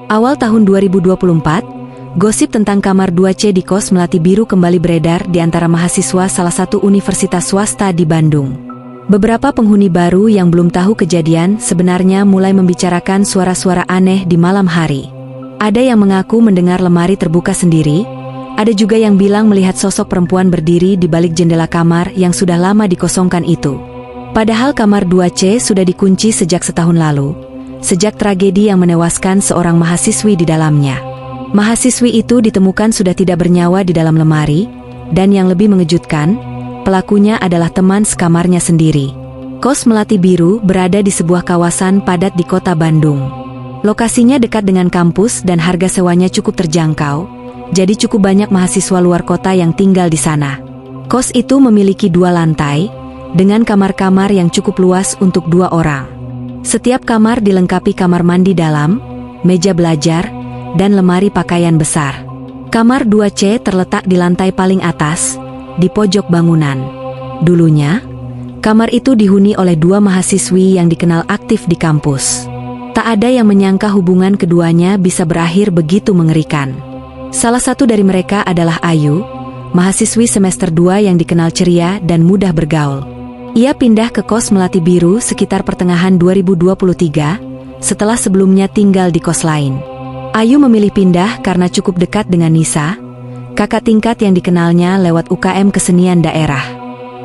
Awal tahun 2024, gosip tentang kamar 2C di kos Melati Biru kembali beredar di antara mahasiswa salah satu universitas swasta di Bandung. Beberapa penghuni baru yang belum tahu kejadian sebenarnya mulai membicarakan suara-suara aneh di malam hari. Ada yang mengaku mendengar lemari terbuka sendiri, ada juga yang bilang melihat sosok perempuan berdiri di balik jendela kamar yang sudah lama dikosongkan itu. Padahal kamar 2C sudah dikunci sejak setahun lalu, sejak tragedi yang menewaskan seorang mahasiswi di dalamnya. Mahasiswi itu ditemukan sudah tidak bernyawa di dalam lemari, dan yang lebih mengejutkan, pelakunya adalah teman sekamarnya sendiri. Kos Melati Biru berada di sebuah kawasan padat di kota Bandung. Lokasinya dekat dengan kampus dan harga sewanya cukup terjangkau, jadi cukup banyak mahasiswa luar kota yang tinggal di sana. Kos itu memiliki 2 lantai, dengan kamar-kamar yang cukup luas untuk 2 orang. Setiap kamar dilengkapi kamar mandi dalam, meja belajar, dan lemari pakaian besar. Kamar 2C terletak di lantai paling atas, di pojok bangunan. Dulunya, kamar itu dihuni oleh 2 mahasiswi yang dikenal aktif di kampus. Tak ada yang menyangka hubungan keduanya bisa berakhir begitu mengerikan. Salah satu dari mereka adalah Ayu, mahasiswi semester 2 yang dikenal ceria dan mudah bergaul. Ia pindah ke kos Melati Biru sekitar pertengahan 2023, setelah sebelumnya tinggal di kos lain. Ayu memilih pindah karena cukup dekat dengan Nisa, kakak tingkat yang dikenalnya lewat UKM Kesenian Daerah.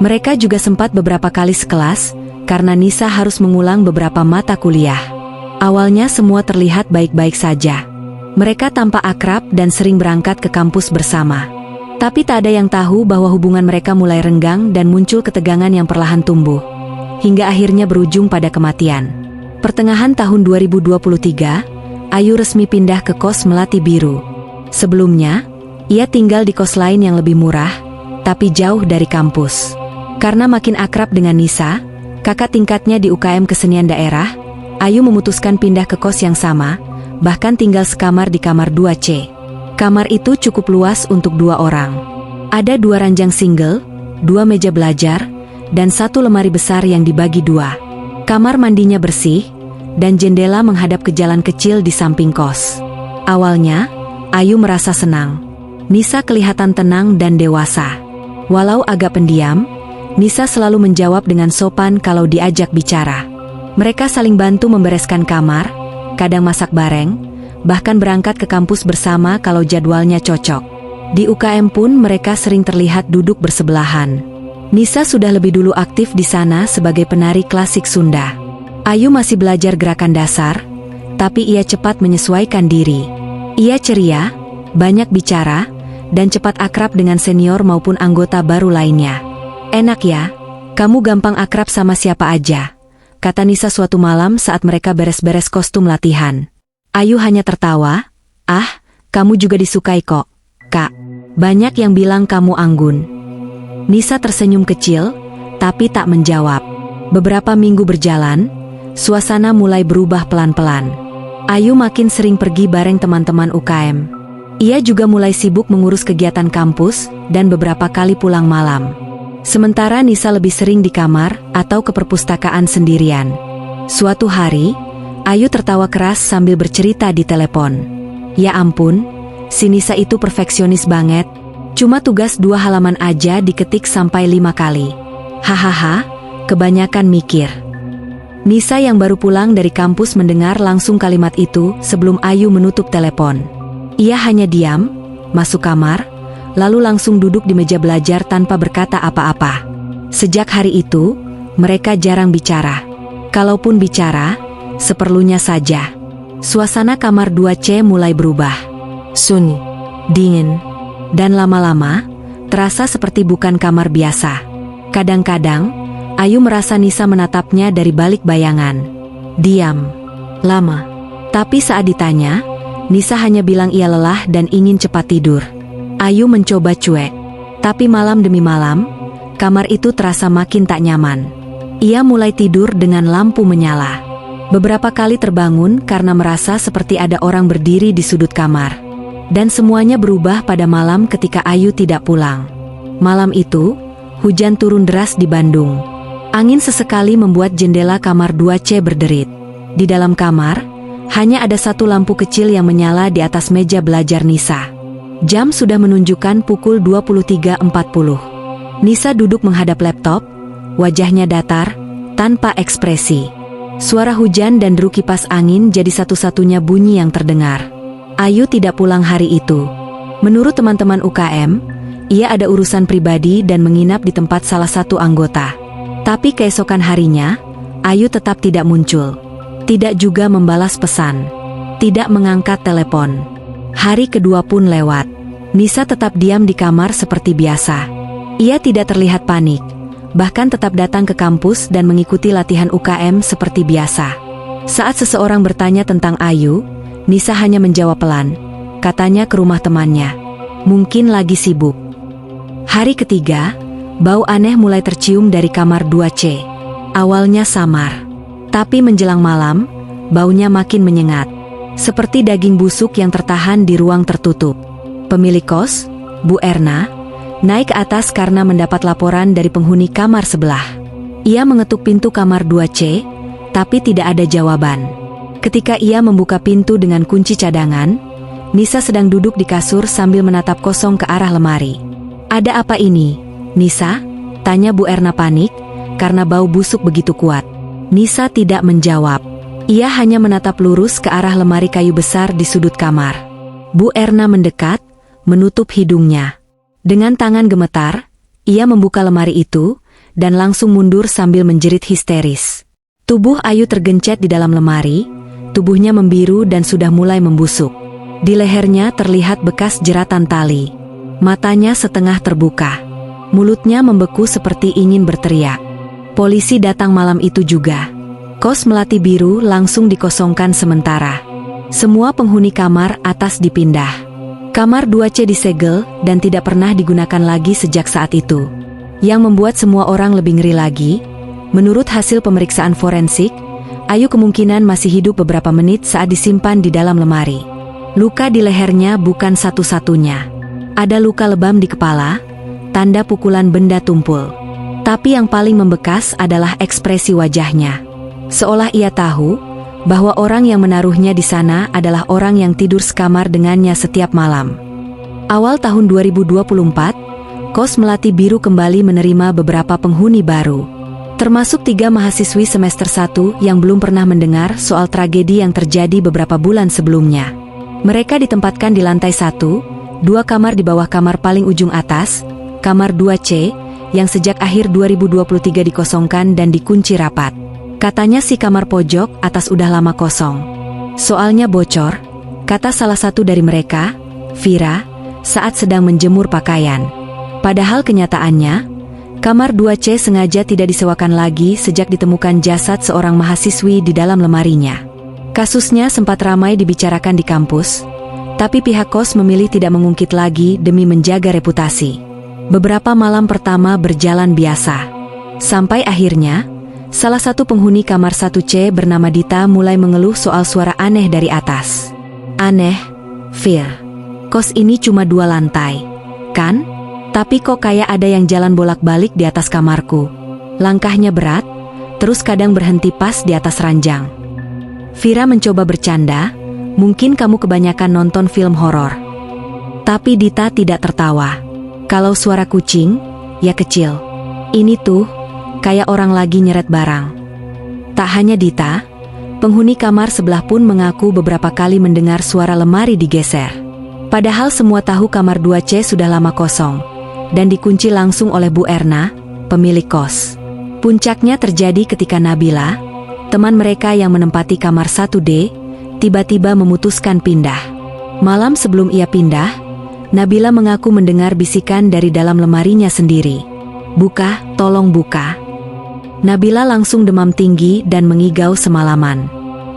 Mereka juga sempat beberapa kali sekelas, karena Nisa harus mengulang beberapa mata kuliah. Awalnya semua terlihat baik-baik saja. Mereka tampak akrab dan sering berangkat ke kampus bersama. Tapi tak ada yang tahu bahwa hubungan mereka mulai renggang dan muncul ketegangan yang perlahan tumbuh, hingga akhirnya berujung pada kematian. Pertengahan tahun 2023, Ayu resmi pindah ke kos Melati Biru. Sebelumnya, ia tinggal di kos lain yang lebih murah, tapi jauh dari kampus. Karena makin akrab dengan Nisa, kakak tingkatnya di UKM Kesenian Daerah, Ayu memutuskan pindah ke kos yang sama, bahkan tinggal sekamar di kamar 2C. Kamar itu cukup luas untuk 2 orang. Ada 2 ranjang single, 2 meja belajar, dan 1 lemari besar yang dibagi 2. Kamar mandinya bersih, dan jendela menghadap ke jalan kecil di samping kos. Awalnya, Ayu merasa senang. Nisa kelihatan tenang dan dewasa. Walau agak pendiam, Nisa selalu menjawab dengan sopan kalau diajak bicara. Mereka saling bantu membereskan kamar, kadang masak bareng, bahkan berangkat ke kampus bersama kalau jadwalnya cocok. Di UKM pun mereka sering terlihat duduk bersebelahan. Nisa sudah lebih dulu aktif di sana sebagai penari klasik Sunda. Ayu masih belajar gerakan dasar, tapi ia cepat menyesuaikan diri. Ia ceria, banyak bicara, dan cepat akrab dengan senior maupun anggota baru lainnya. "Enak ya, kamu gampang akrab sama siapa aja," kata Nisa suatu malam saat mereka beres-beres kostum latihan. Ayu hanya tertawa, "Ah, kamu juga disukai kok, Kak. Banyak yang bilang kamu anggun." Nisa tersenyum kecil, tapi tak menjawab. Beberapa minggu berjalan, suasana mulai berubah pelan-pelan. Ayu makin sering pergi bareng teman-teman UKM. Ia juga mulai sibuk mengurus kegiatan kampus, dan beberapa kali pulang malam. Sementara Nisa lebih sering di kamar, atau ke perpustakaan sendirian. Suatu hari, Ayu tertawa keras sambil bercerita di telepon. "Ya ampun, si Nisa itu perfeksionis banget. Cuma tugas 2 halaman aja diketik sampai 5 kali. Hahaha, kebanyakan mikir." Nisa yang baru pulang dari kampus mendengar langsung kalimat itu sebelum Ayu menutup telepon. Ia hanya diam, masuk kamar, lalu langsung duduk di meja belajar tanpa berkata apa-apa. Sejak hari itu, mereka jarang bicara. Kalaupun bicara, seperlunya saja. Suasana kamar 2C mulai berubah. Sunyi, dingin, dan lama-lama, terasa seperti bukan kamar biasa. Kadang-kadang, Ayu merasa Nisa menatapnya dari balik bayangan. Diam, lama. Tapi saat ditanya, Nisa hanya bilang ia lelah dan ingin cepat tidur. Ayu mencoba cuek. Tapi malam demi malam, kamar itu terasa makin tak nyaman. Ia mulai tidur dengan lampu menyala. Beberapa kali terbangun karena merasa seperti ada orang berdiri di sudut kamar. Dan semuanya berubah pada malam ketika Ayu tidak pulang. Malam itu, hujan turun deras di Bandung. Angin sesekali membuat jendela kamar 2C berderit. Di dalam kamar, hanya ada satu lampu kecil yang menyala di atas meja belajar Nisa. Jam sudah menunjukkan pukul 23.40. Nisa duduk menghadap laptop, wajahnya datar, tanpa ekspresi. Suara hujan dan deru kipas angin jadi satu-satunya bunyi yang terdengar. Ayu tidak pulang hari itu. Menurut teman-teman UKM, ia ada urusan pribadi dan menginap di tempat salah satu anggota. Tapi keesokan harinya, Ayu tetap tidak muncul. Tidak juga membalas pesan. Tidak mengangkat telepon. Hari kedua pun lewat. Nisa tetap diam di kamar seperti biasa. Ia tidak terlihat panik. Bahkan tetap datang ke kampus dan mengikuti latihan UKM seperti biasa. Saat seseorang bertanya tentang Ayu, Nisa hanya menjawab pelan. Katanya ke rumah temannya. Mungkin lagi sibuk. Hari ketiga, bau aneh mulai tercium dari kamar 2C. Awalnya samar. Tapi menjelang malam, baunya makin menyengat. Seperti daging busuk yang tertahan di ruang tertutup. Pemilik kos, Bu Erna, naik ke atas karena mendapat laporan dari penghuni kamar sebelah. Ia mengetuk pintu kamar 2C, tapi tidak ada jawaban. Ketika ia membuka pintu dengan kunci cadangan, Nisa sedang duduk di kasur sambil menatap kosong ke arah lemari. Ada apa ini, Nisa? Tanya Bu Erna panik, karena bau busuk begitu kuat. Nisa tidak menjawab. Ia hanya menatap lurus ke arah lemari kayu besar di sudut kamar. Bu Erna mendekat, menutup hidungnya. Dengan tangan gemetar, ia membuka lemari itu, dan langsung mundur sambil menjerit histeris. Tubuh Ayu tergencet di dalam lemari, tubuhnya membiru dan sudah mulai membusuk. Di lehernya terlihat bekas jeratan tali. Matanya setengah terbuka. Mulutnya membeku seperti ingin berteriak. Polisi datang malam itu juga. Kos Melati Biru langsung dikosongkan sementara. Semua penghuni kamar atas dipindah. Kamar 2C disegel dan tidak pernah digunakan lagi sejak saat itu. Yang membuat semua orang lebih ngeri lagi, menurut hasil pemeriksaan forensik, Ayu kemungkinan masih hidup beberapa menit saat disimpan di dalam lemari. Luka di lehernya bukan satu-satunya. Ada luka lebam di kepala, tanda pukulan benda tumpul. Tapi yang paling membekas adalah ekspresi wajahnya. Seolah ia tahu bahwa orang yang menaruhnya di sana adalah orang yang tidur sekamar dengannya setiap malam. Awal tahun 2024, Kos Melati Biru kembali menerima beberapa penghuni baru. Termasuk 3 mahasiswi semester 1 yang belum pernah mendengar soal tragedi yang terjadi beberapa bulan sebelumnya. Mereka ditempatkan di lantai 1, 2 kamar di bawah kamar paling ujung atas, kamar 2C, yang sejak akhir 2023 dikosongkan dan dikunci rapat. Katanya si kamar pojok atas udah lama kosong. Soalnya bocor, kata salah satu dari mereka, Vira, saat sedang menjemur pakaian. Padahal kenyataannya, kamar 2C sengaja tidak disewakan lagi sejak ditemukan jasad seorang mahasiswi di dalam lemarinya. Kasusnya sempat ramai dibicarakan di kampus, tapi pihak kos memilih tidak mengungkit lagi demi menjaga reputasi. Beberapa malam pertama berjalan biasa. Sampai akhirnya, salah satu penghuni kamar 1C bernama Dita mulai mengeluh soal suara aneh dari atas. Aneh, Fir. Kos ini cuma 2 lantai, kan? Tapi kok kayak ada yang jalan bolak-balik di atas kamarku. Langkahnya berat, terus kadang berhenti pas di atas ranjang. Vira mencoba bercanda, mungkin kamu kebanyakan nonton film horor. Tapi Dita tidak tertawa. Kalau suara kucing, ya kecil. Ini tuh, kayak orang lagi nyeret barang. Tak hanya Dita, penghuni kamar sebelah pun mengaku beberapa kali mendengar suara lemari digeser. Padahal semua tahu kamar 2C sudah lama kosong, dan dikunci langsung oleh Bu Erna, pemilik kos. Puncaknya terjadi ketika Nabila, teman mereka yang menempati kamar 1D, tiba-tiba memutuskan pindah. Malam sebelum ia pindah, Nabila mengaku mendengar bisikan dari dalam lemarinya sendiri. Buka, tolong buka. Nabila langsung demam tinggi dan mengigau semalaman.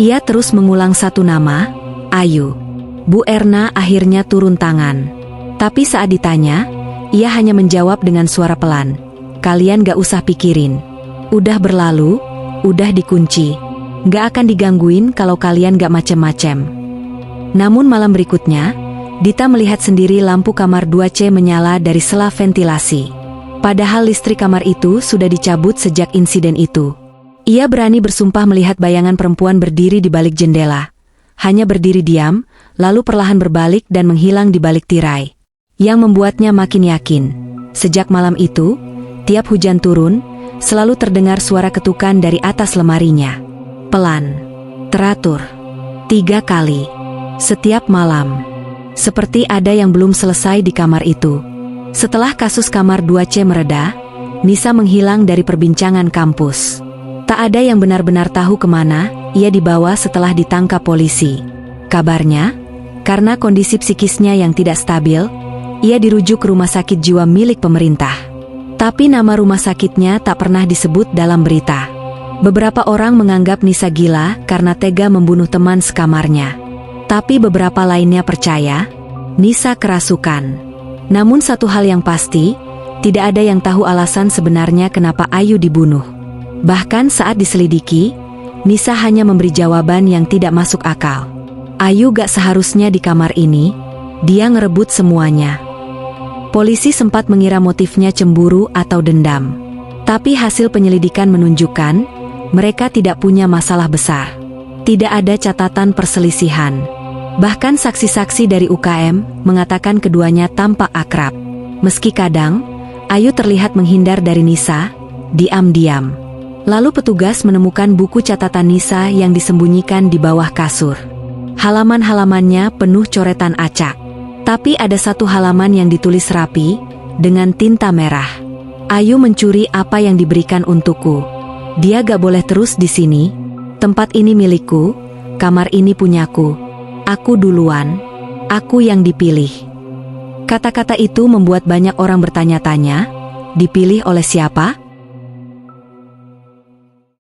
Ia terus mengulang satu nama, Ayu. Bu Erna akhirnya turun tangan. Tapi saat ditanya, ia hanya menjawab dengan suara pelan. Kalian gak usah pikirin. Udah berlalu, udah dikunci. Gak akan digangguin kalau kalian gak macem-macem. Namun malam berikutnya, Dita melihat sendiri lampu kamar 2C menyala dari sela ventilasi. Padahal listrik kamar itu sudah dicabut sejak insiden itu. Ia berani bersumpah melihat bayangan perempuan berdiri di balik jendela. Hanya berdiri diam, lalu perlahan berbalik dan menghilang di balik tirai. Yang membuatnya makin yakin. Sejak malam itu, tiap hujan turun, selalu terdengar suara ketukan dari atas lemarinya. Pelan, teratur, 3 kali, setiap malam. Seperti ada yang belum selesai di kamar itu. Setelah kasus kamar 2C mereda, Nisa menghilang dari perbincangan kampus. Tak ada yang benar-benar tahu kemana ia dibawa setelah ditangkap polisi. Kabarnya, karena kondisi psikisnya yang tidak stabil, ia dirujuk ke rumah sakit jiwa milik pemerintah. Tapi nama rumah sakitnya tak pernah disebut dalam berita. Beberapa orang menganggap Nisa gila karena tega membunuh teman sekamarnya. Tapi beberapa lainnya percaya, Nisa kerasukan. Namun satu hal yang pasti, tidak ada yang tahu alasan sebenarnya kenapa Ayu dibunuh. Bahkan saat diselidiki, Nisa hanya memberi jawaban yang tidak masuk akal. Ayu gak seharusnya di kamar ini, dia ngerebut semuanya. Polisi sempat mengira motifnya cemburu atau dendam. Tapi hasil penyelidikan menunjukkan, mereka tidak punya masalah besar. Tidak ada catatan perselisihan. Bahkan saksi-saksi dari UKM mengatakan keduanya tampak akrab. Meski kadang, Ayu terlihat menghindar dari Nisa, diam-diam. Lalu petugas menemukan buku catatan Nisa yang disembunyikan di bawah kasur. Halaman-halamannya penuh coretan acak. Tapi ada satu halaman yang ditulis rapi, dengan tinta merah. Ayu mencuri apa yang diberikan untukku. Dia gak boleh terus di sini. Tempat ini milikku, kamar ini punyaku. Aku duluan, aku yang dipilih. Kata-kata itu membuat banyak orang bertanya-tanya, dipilih oleh siapa?